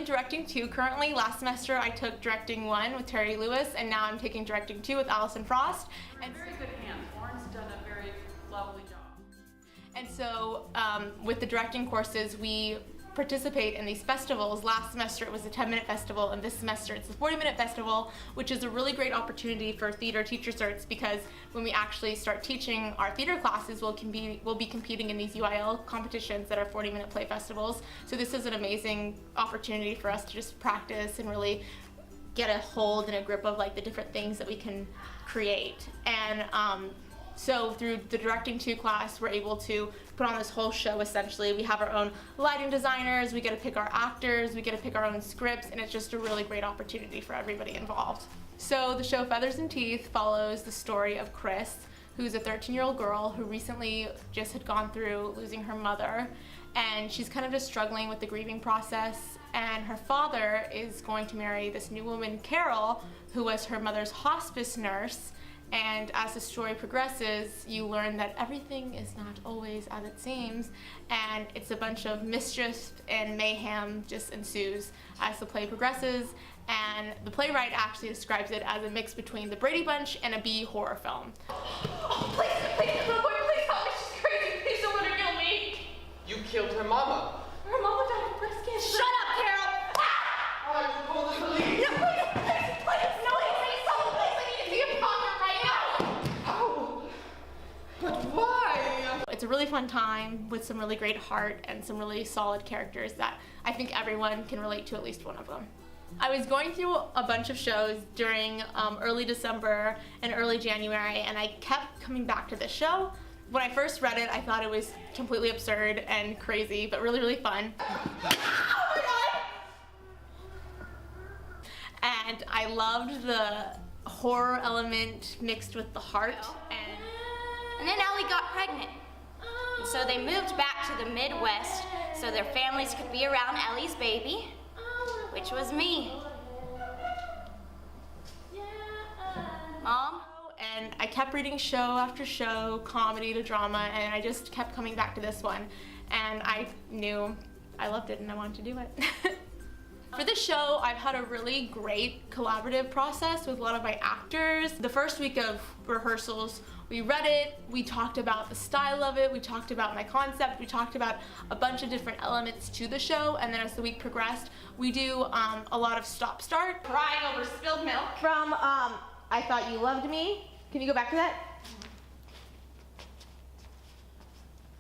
in Directing 2 currently. Last semester I took Directing 1 with Terry Lewis, and now I'm taking Directing 2 with Allison Frost. And very good hands. Lauren's done a very lovely job. And so with the directing courses, we participate in these festivals. Last semester it was a 10-minute festival, and this semester it's the 40-minute festival, which is a really great opportunity for theater teacher certs, because when we actually start teaching our theater classes, we'll be competing in these UIL competitions that are 40-minute play festivals. So this is an amazing opportunity for us to just practice and really get a hold and a grip of like the different things that we can create. And so through the Directing 2 class, we're able to put on this whole show essentially. We have our own lighting designers, we get to pick our actors, we get to pick our own scripts, and it's just a really great opportunity for everybody involved. So the show Feathers and Teeth follows the story of Chris, who's a 13-year-old girl who recently just had gone through losing her mother, and she's kind of just struggling with the grieving process, and her father is going to marry this new woman, Carol, who was her mother's hospice nurse. And as the story progresses, you learn that everything is not always as it seems, and it's a bunch of mischief and mayhem just ensues as the play progresses. And the playwright actually describes it as a mix between the Brady Bunch and a B horror film. Oh, please help me, she's crazy, please don't let her kill me. You killed her mama. Her mama died of breast cancer. Shut up, Carol! Ah! I will call the police. No, please, no, say so, please, I need to see your father right now. How? But why? It's a really fun time with some really great heart and some really solid characters that I think everyone can relate to at least one of them. I was going through a bunch of shows during early December and early January, and I kept coming back to this show. When I first read it, I thought it was completely absurd and crazy, but really, really fun. Oh my God! And I loved the horror element mixed with the heart. And then Ellie got pregnant. And so they moved back to the Midwest so their families could be around Ellie's baby, which was me. Mom? And I kept reading show after show, comedy to drama, and I just kept coming back to this one. And I knew I loved it and I wanted to do it. For this show, I've had a really great collaborative process with a lot of my actors. The first week of rehearsals, we read it, we talked about the style of it, we talked about my concept, we talked about a bunch of different elements to the show, and then as the week progressed, we do a lot of stop-start. Crying over spilled milk. From I Thought You Loved Me. Can you go back to that?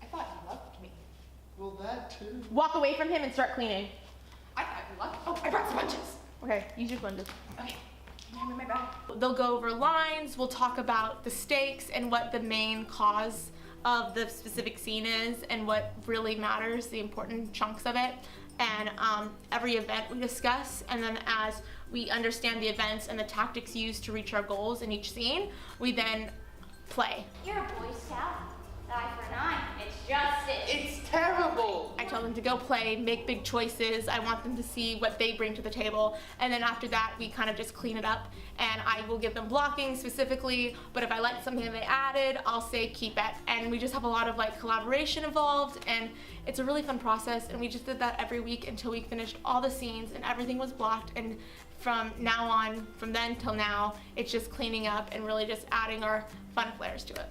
I thought you loved me. Well, that too. Walk away from him and start cleaning. I thought you loved me. Oh, I brought sponges. Okay, use your sponges. Okay, I'm in my bag. They'll go over lines, we'll talk about the stakes and what the main cause of the specific scene is and what really matters, the important chunks of it. And every event we discuss, and then as we understand the events and the tactics used to reach our goals in each scene, we then play. You're a Boy Scout. Die for an eye. It's justice. It's terrible. I tell them to go play, make big choices. I want them to see what they bring to the table. And then after that, we kind of just clean it up. And I will give them blocking specifically, but if I like something that they added, I'll say keep it. And we just have a lot of like collaboration involved, and it's a really fun process. And we just did that every week until we finished all the scenes and everything was blocked. And from now on, from then till now, it's just cleaning up and really just adding our fun flares to it.